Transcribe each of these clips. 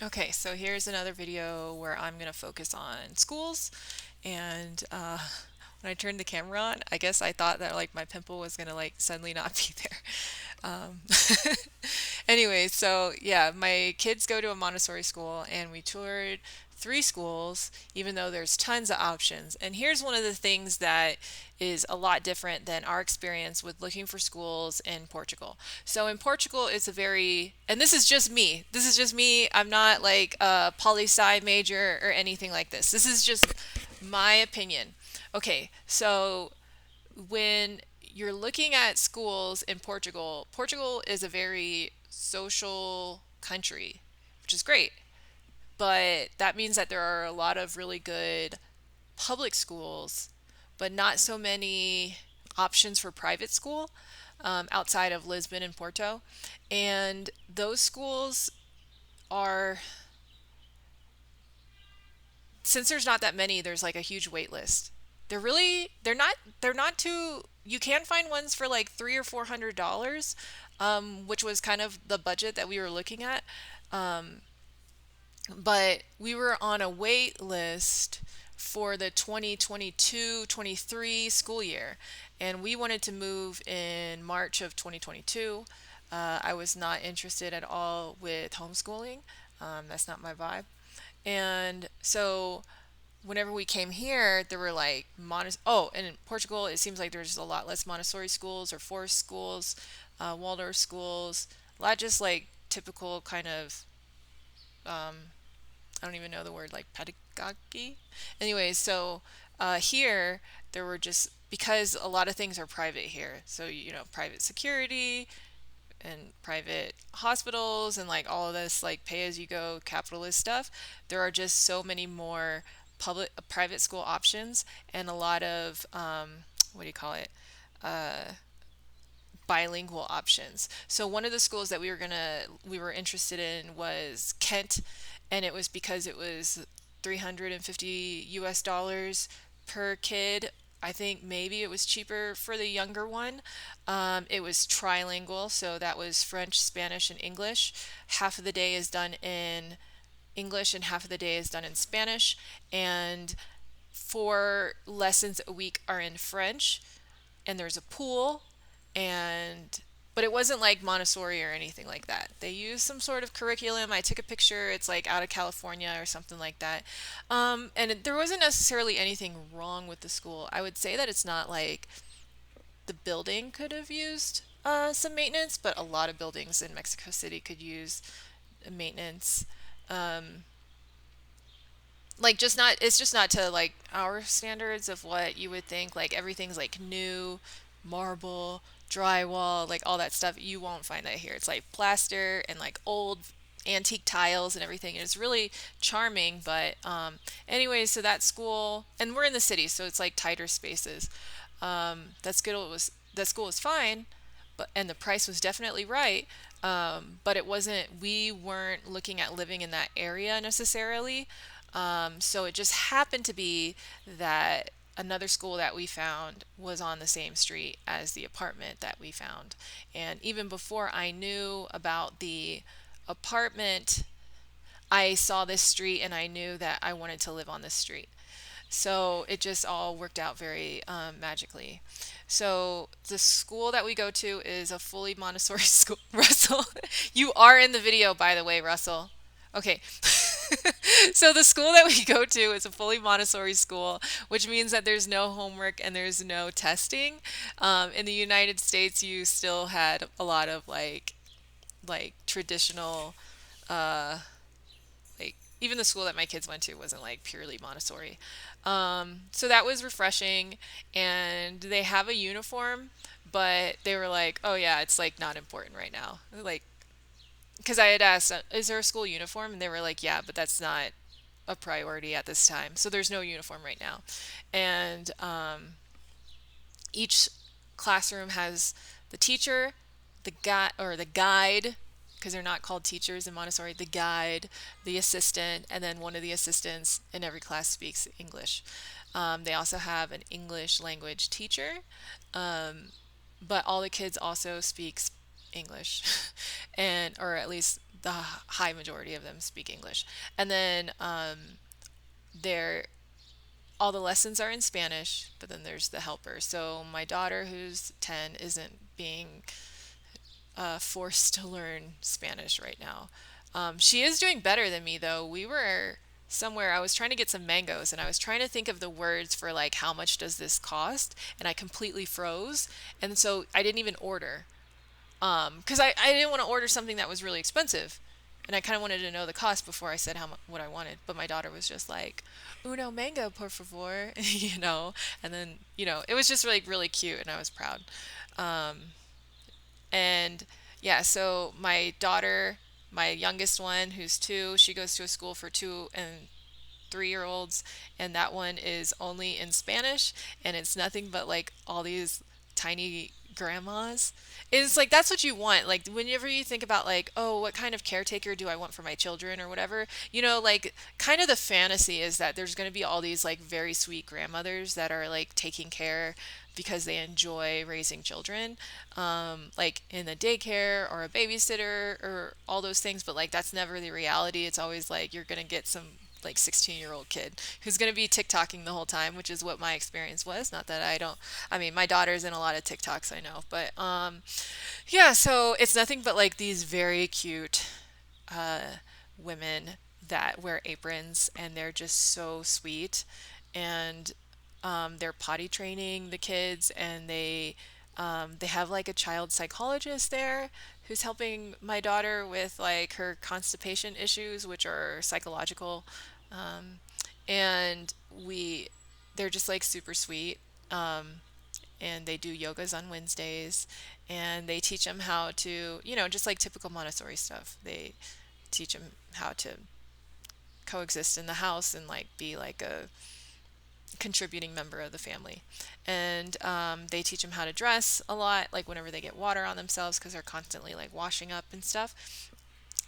Okay, so here's another video where I'm going to focus on schools. And when I turned the camera on, I guess I thought that like my pimple was going to like suddenly not be there. Anyway, so yeah, my kids go to a Montessori school and we toured three schools, even though there's tons of options. And here's one of the things that is a lot different than our experience with looking for schools in Portugal. So in Portugal, it's a very, and this is just me. This is just me. I'm not like a poli sci major or anything like this. This is just my opinion. Okay, so when you're looking at schools in Portugal, Portugal is a very social country, which is great. But that means that there are a lot of really good public schools, but not so many options for private school outside of Lisbon and Porto. And those schools are, since there's not that many, there's like a huge wait list. They're not too, you can find ones for like $300 or $400, which was kind of the budget that we were looking at. But we were on a wait list for the 2022-23 school year, and we wanted to move in March of 2022. I was not interested at all with homeschooling. That's not my vibe. And so whenever we came here, there were like and in Portugal, it seems like there's a lot less Montessori schools or forest schools, Waldorf schools, a lot just like typical kind of I don't even know the word, like pedagogy. Anyways, so here there were just, because a lot of things are private here. So, private security and private hospitals and like all of this like pay as you go capitalist stuff. There are just so many more private school options and a lot of what do you call it? Bilingual options. So one of the schools that we were interested in was Kent, and it was because it was 350 US dollars per kid. I think maybe it was cheaper for the younger one. It was trilingual, so that was French, Spanish, and English. Half of the day is done in English and half of the day is done in Spanish, and 4 lessons a week are in French, and there's a pool, and but it wasn't like Montessori or anything like that. They used some sort of curriculum. I took a picture. It's like out of California or something like that. There wasn't necessarily anything wrong with the school. I would say that it's not like the building could have used some maintenance, but a lot of buildings in Mexico City could use maintenance. Um, like just not It's just not to like our standards of what you would think, like everything's like new marble, drywall, like all that stuff. You won't find that here. It's like plaster and like old antique tiles and everything, and it's really charming. But anyways, so that school, and we're in the city, so it's like tighter spaces. That school was fine, but and the price was definitely right. But it wasn't, we weren't looking at living in that area necessarily. So it just happened to be that another school that we found was on the same street as the apartment that we found. And even before I knew about the apartment, I saw this street and I knew that I wanted to live on this street. So it just all worked out very magically. So the school that we go to is a fully Montessori school. Russell, you are in the video, by the way, Russell. Okay. So the school that we go to is a fully Montessori school, which means that there's no homework and there's no testing. In the United States, you still had a lot of like traditional like even the school that my kids went to wasn't like purely Montessori. So that was refreshing, and they have a uniform, but they were like, "Oh yeah, it's like not important right now." Like, because I had asked, "Is there a school uniform?" And they were like, "Yeah, but that's not a priority at this time. So there's no uniform right now." And each classroom has the teacher, the guy or the guide, because they're not called teachers in Montessori, the guide, the assistant, and then one of the assistants in every class speaks English. They also have an English language teacher, but all the kids also speaks English, and or at least the high majority of them speak English. And then they're all the lessons are in Spanish, but then there's the helper. So my daughter, who's 10, isn't being forced to learn Spanish right now. She is doing better than me, though. We were somewhere, I was trying to get some mangoes, and I was trying to think of the words for like, how much does this cost? And I completely froze. And so I didn't even order. Because I didn't want to order something that was really expensive. And I kind of wanted to know the cost before I said what I wanted. But my daughter was just like, uno mango, por favor, And then, it was just really, really cute, and I was proud. Um, and yeah, so my daughter, my youngest one, who's 2, she goes to a school for 2 and 3-year-olds, and that one is only in Spanish, and it's nothing but like all these tiny grandmas. It's like that's what you want. Like whenever you think about like, oh, what kind of caretaker do I want for my children or whatever, like kind of the fantasy is that there's going to be all these like very sweet grandmothers that are like taking care because they enjoy raising children, like in a daycare or a babysitter or all those things. But like that's never the reality. It's always like you're going to get some like 16-year-old kid who's going to be TikToking the whole time, which is what my experience was. Not that I don't, I mean, my daughter's in a lot of TikToks, I know, but yeah, so it's nothing but like these very cute women that wear aprons, and they're just so sweet. And they're potty training the kids, and they have like a child psychologist there who's helping my daughter with like her constipation issues, which are psychological. Um, and they're just like super sweet. And they do yogas on Wednesdays, and they teach them how to, just like typical Montessori stuff. They teach them how to coexist in the house and like be like a contributing member of the family. And they teach them how to dress a lot, like whenever they get water on themselves, because they're constantly like washing up and stuff.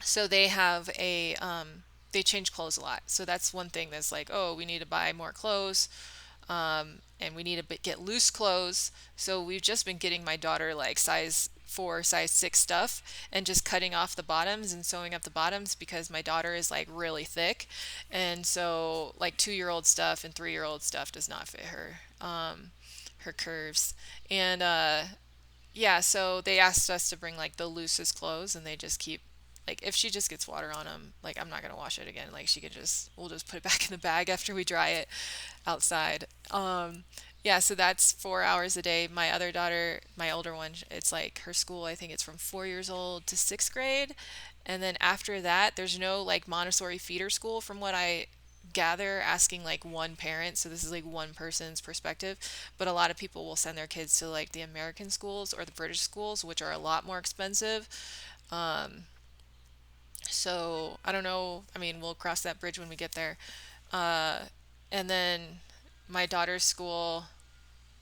So they change clothes a lot. So that's one thing that's like, oh, we need to buy more clothes, and we need to get loose clothes. So we've just been getting my daughter like size 4, size 6 stuff, and just cutting off the bottoms and sewing up the bottoms because my daughter is like really thick. And so like 2-year-old stuff and 3-year-old stuff does not fit her curves. And yeah, so they asked us to bring like the loosest clothes, and they just keep like if she just gets water on them, like I'm not gonna wash it again. Like we'll just put it back in the bag after we dry it outside. Yeah, so that's 4 hours a day. My other daughter, my older one, it's like her school, I think it's from 4 years old to sixth grade. And then after that, there's no like Montessori feeder school from what I gather, asking like one parent. So this is like one person's perspective. But a lot of people will send their kids to like the American schools or the British schools, which are a lot more expensive. Um, so I don't know. I mean, we'll cross that bridge when we get there. Uh, and then my daughter's school,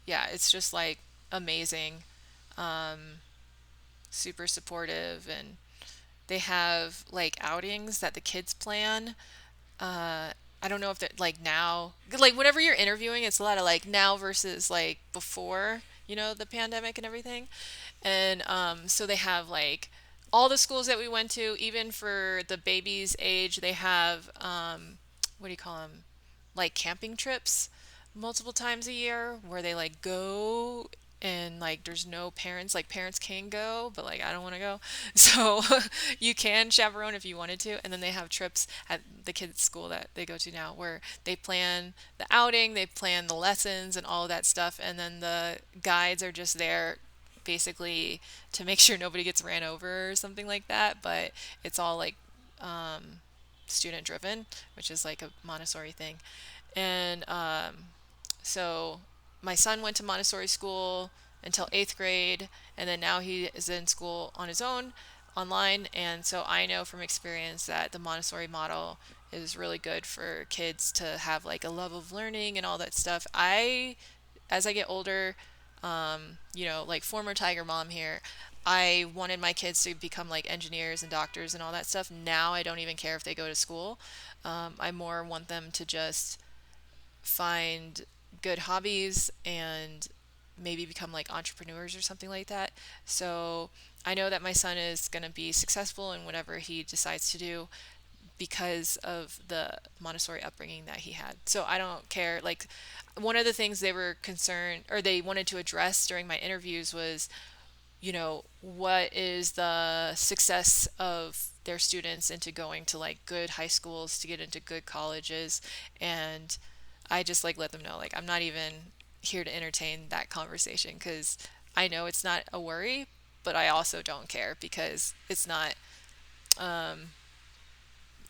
yeah, it's just like amazing, um, super supportive, and they have like outings that the kids plan. I don't know if they're like now, like whenever you're interviewing, it's a lot of like now versus like before, the pandemic and everything. And so they have like all the schools that we went to, even for the baby's age, they have what do you call them? Like camping trips multiple times a year where they like go, and like there's no parents, like parents can go, but like I don't want to go. So you can chaperone if you wanted to. And then they have trips at the kids' school that they go to now where they plan the outing, they plan the lessons and all of that stuff, and then the guides are just there basically to make sure nobody gets ran over or something like that. But it's all like student driven, which is like a Montessori thing. And so my son went to Montessori school until 8th grade, and then now he is in school on his own online. And so I know from experience that the Montessori model is really good for kids to have like a love of learning and all that stuff. As I get older, like former Tiger mom here, I wanted my kids to become like engineers and doctors and all that stuff. Now I don't even care if they go to school. I more want them to just find good hobbies and maybe become like entrepreneurs or something like that. So I know that my son is going to be successful in whatever he decides to do because of the Montessori upbringing that he had. So I don't care. Like, one of the things they were concerned or they wanted to address during my interviews was, what is the success of their students into going to like good high schools to get into good colleges. And I just like let them know, like, I'm not even here to entertain that conversation because I know it's not a worry, but I also don't care because it's not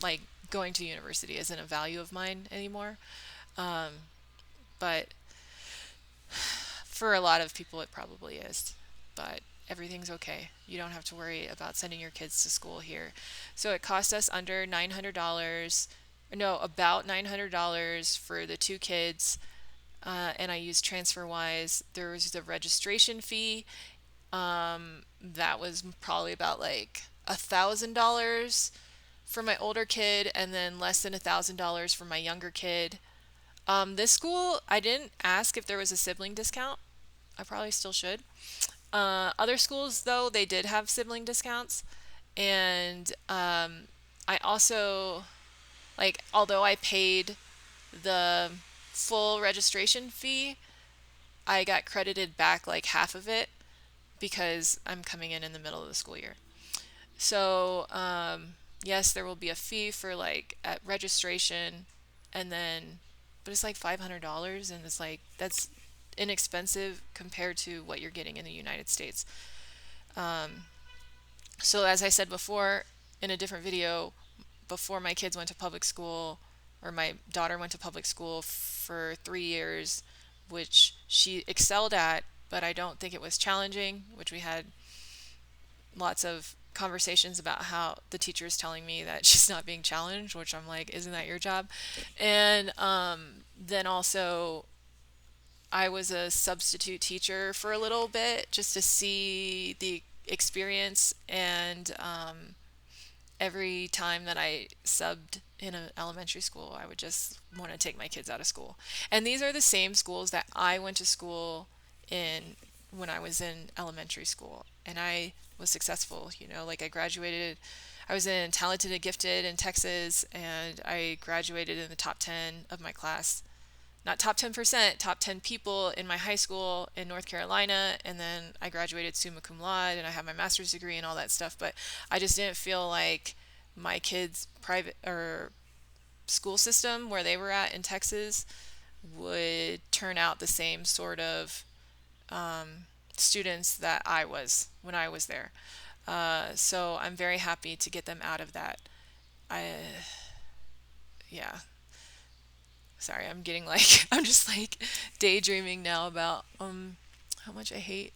like going to university isn't a value of mine anymore. But for a lot of people, it probably is. But everything's okay. You don't have to worry about sending your kids to school here. So it cost us under $900. No, about $900 for the two kids. And I used TransferWise. There was the registration fee. That was probably about like $1,000 for my older kid, and then less than $1,000 for my younger kid. This school, I didn't ask if there was a sibling discount. I probably still should. Other schools, though, they did have sibling discounts. And I also, like, although I paid the full registration fee, I got credited back like half of it because I'm coming in the middle of the school year. So, yes, there will be a fee for like at registration, and then, but it's like $500, and it's like that's inexpensive compared to what you're getting in the United States. So, as I said before in a different video, before my kids went to public school, or my daughter went to public school for 3 years, which she excelled at, but I don't think it was challenging, which we had lots of conversations about how the teacher is telling me that she's not being challenged, which I'm like, isn't that your job? And then also, I was a substitute teacher for a little bit just to see the experience. And every time that I subbed in an elementary school, I would just want to take my kids out of school. And these are the same schools that I went to school in when I was in elementary school. And I was successful, like I graduated. I was in Talented and Gifted in Texas, and I graduated in the top 10 of my class. Not top 10%, top 10 people in my high school in North Carolina. And then I graduated summa cum laude, and I have my master's degree and all that stuff. But I just didn't feel like my kids' private or school system where they were at in Texas would turn out the same sort of students that I was when I was there. So I'm very happy to get them out of that. I, yeah. Sorry, I'm getting like, I'm just like daydreaming now about how much I hate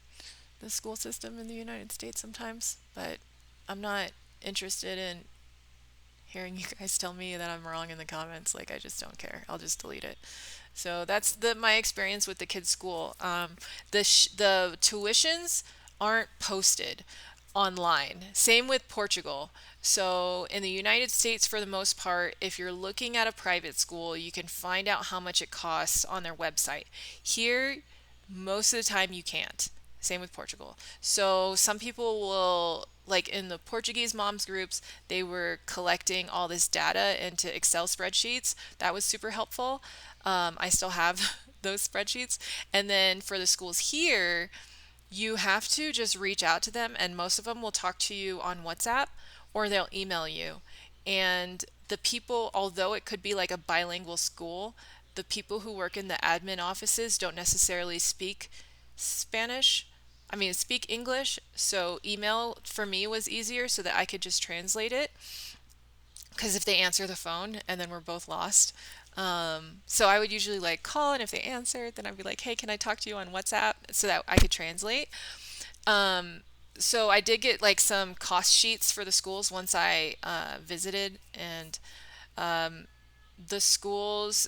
the school system in the United States sometimes, but I'm not interested in hearing you guys tell me that I'm wrong in the comments. Like, I just don't care. I'll just delete it. So that's my experience with the kids' school. The tuitions aren't posted online. Same with Portugal. So in the United States, for the most part, if you're looking at a private school, you can find out how much it costs on their website. Here, most of the time, you can't. Same with Portugal. So some people will, like in the Portuguese moms groups, they were collecting all this data into Excel spreadsheets. That was super helpful. I still have those spreadsheets. And then for the schools here, you have to just reach out to them, and most of them will talk to you on WhatsApp or they'll email you. And the people, although it could be like a bilingual school, the people who work in the admin offices don't necessarily speak Spanish. I mean, speak English. So email for me was easier so that I could just translate it. Because if they answer the phone and then we're both lost. So I would usually like call, and if they answered, then I'd be like, hey, can I talk to you on WhatsApp so that I could translate? So I did get like some cost sheets for the schools once I visited, and the schools,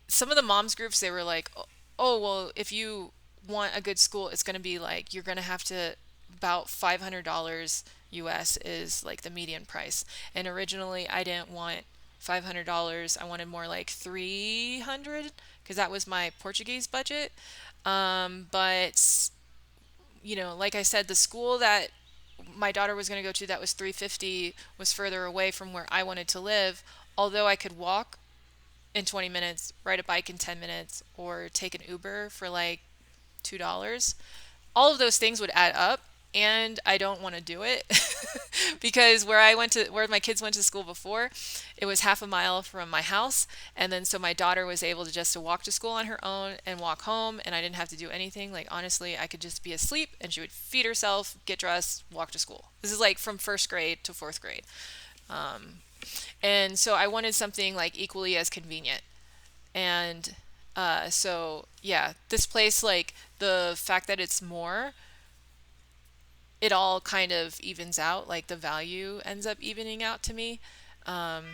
some of the moms groups, they were like, oh, well, if you want a good school, it's going to be like, you're going to have to, about $500 US is like the median price. And originally I didn't want $500. I wanted more like 300 because that was my Portuguese budget. But like I said, the school that my daughter was going to go to that was 350 was further away from where I wanted to live, although I could walk in 20 minutes, ride a bike in 10 minutes, or take an Uber for like $2. All of those things would add up, and I don't want to do it because where my kids went to school before, it was half a mile from my house, and then so my daughter was able to just to walk to school on her own and walk home, and I didn't have to do anything. Like honestly, I could just be asleep and she would feed herself, get dressed, walk to school. This is like from first grade to fourth grade. Um, and so I wanted something like equally as convenient. And so yeah, this place, like the fact that it's more, it all kind of evens out. Like the value ends up evening out to me. Um,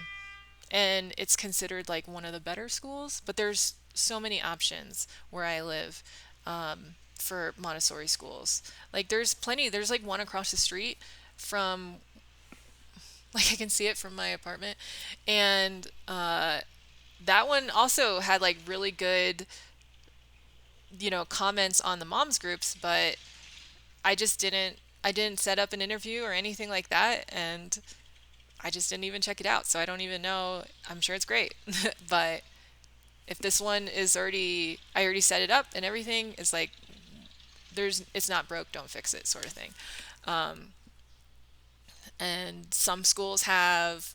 and it's considered like one of the better schools, but there's so many options where I live for Montessori schools. Like there's plenty. There's like one across the street from, like I can see it from my apartment, and that one also had like really good, comments on the moms groups, but I didn't set up an interview or anything like that, and I just didn't even check it out. So I don't even know. I'm sure it's great. But if this one is I already set it up and everything, it's like it's not broke, don't fix it sort of thing. Um, and some schools have,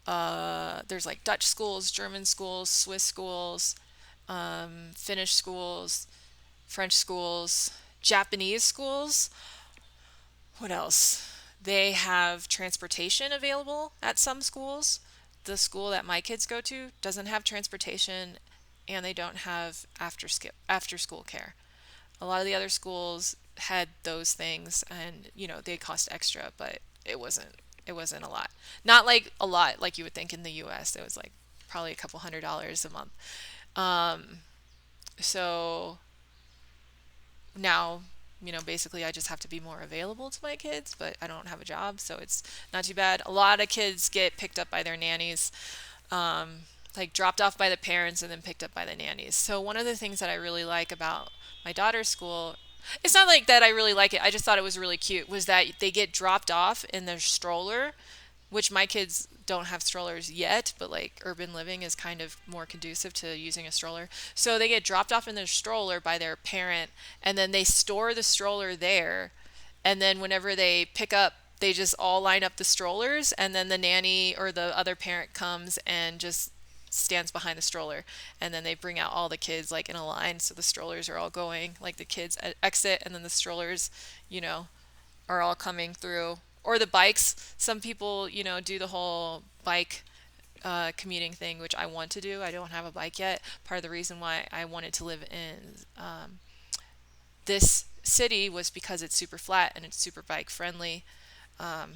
there's like Dutch schools, German schools, Swiss schools, Finnish schools, French schools, Japanese schools. What else? They have transportation available at some schools. The school that my kids go to doesn't have transportation, and they don't have after school care. A lot of the other schools had those things, and they cost extra, but it wasn't a lot. Not like a lot like you would think in the US. It was like probably a couple $100 a month. Um, so now, basically I just have to be more available to my kids, but I don't have a job, so it's not too bad. A lot of kids get picked up by their nannies, um, like dropped off by the parents and then picked up by the nannies. So one of the things that I really like about my daughter's school, it's not like that I really like it, I just thought it was really cute, was that they get dropped off in their stroller, which my kids don't have strollers yet, but like urban living is kind of more conducive to using a stroller. So they get dropped off in their stroller by their parent, and then they store the stroller there. And then whenever they pick up, they just all line up the strollers, and then the nanny or the other parent comes and just stands behind the stroller, and then they bring out all the kids like in a line, so the strollers are all going, like the kids exit and then the strollers, you know are all coming through. Or the bikes. Some people, do the whole bike commuting thing, which I want to do. I don't have a bike yet. Part of the reason why I wanted to live in this city was because it's super flat and it's super bike friendly, um,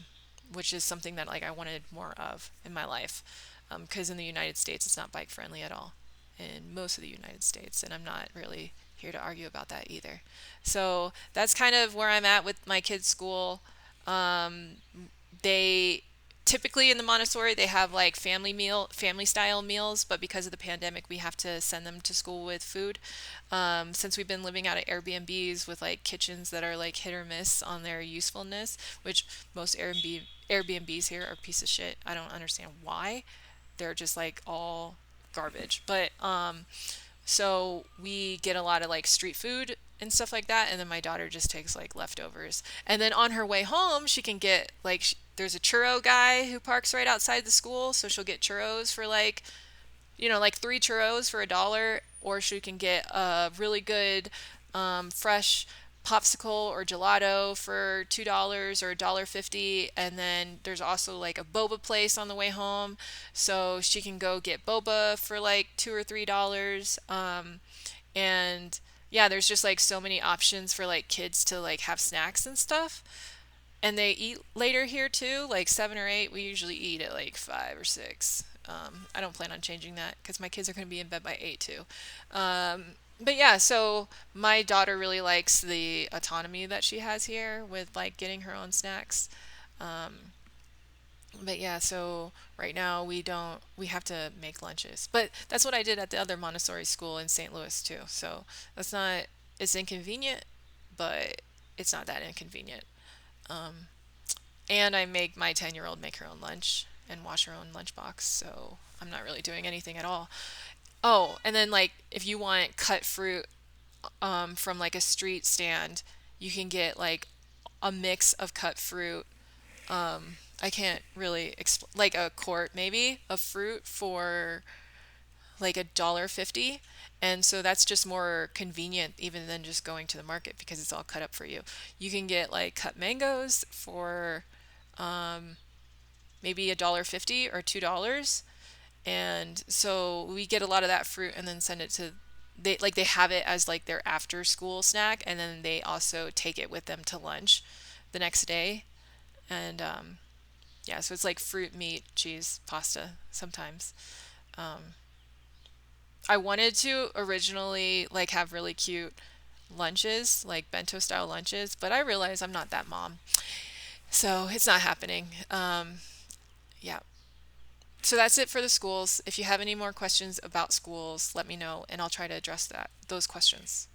which is something that like I wanted more of in my life. Because in the United States, it's not bike friendly at all in most of the United States, and I'm not really here to argue about that either. So that's kind of where I'm at with my kids' school. Um, they typically in the Montessori they have like family style meals, but because of the pandemic we have to send them to school with food. Since we've been living out of Airbnbs with like kitchens that are like hit or miss on their usefulness, which most Airbnbs here are a piece of shit. I don't understand why. They're just like all garbage. But so we get a lot of like street food and stuff like that, and then my daughter just takes like leftovers. And then on her way home, she can get like there's a churro guy who parks right outside the school, so she'll get churros for like like three churros for $1, or she can get a really good fresh popsicle or gelato for $2 or $1.50. And then there's also like a boba place on the way home, so she can go get boba for like $2 or $3. And yeah, there's just like so many options for like kids to like have snacks and stuff. And they eat later here too, like 7 or 8. We usually eat at like 5 or 6. I don't plan on changing that because my kids are going to be in bed by 8 too. But yeah, so my daughter really likes the autonomy that she has here with like getting her own snacks. Um, but yeah, so right now we have to make lunches. But that's what I did at the other Montessori school in St. Louis too. So that's not, it's inconvenient, but it's not that inconvenient. Um, And I make my 10-year-old make her own lunch and wash her own lunchbox, so I'm not really doing anything at all. Oh, and then like if you want cut fruit from like a street stand, you can get like a mix of cut fruit. I can't really like a quart maybe of fruit for like $1.50. And so that's just more convenient even than just going to the market because it's all cut up for you. You can get like cut mangoes for maybe $1.50 or $2. And so we get a lot of that fruit and then send it to they have it as like their after school snack, and then they also take it with them to lunch the next day. And yeah, so it's like fruit, meat, cheese, pasta sometimes. I wanted to originally like have really cute lunches, like bento style lunches, but I realize I'm not that mom. So it's not happening. Yeah. So that's it for the schools. If you have any more questions about schools, let me know and I'll try to address those questions.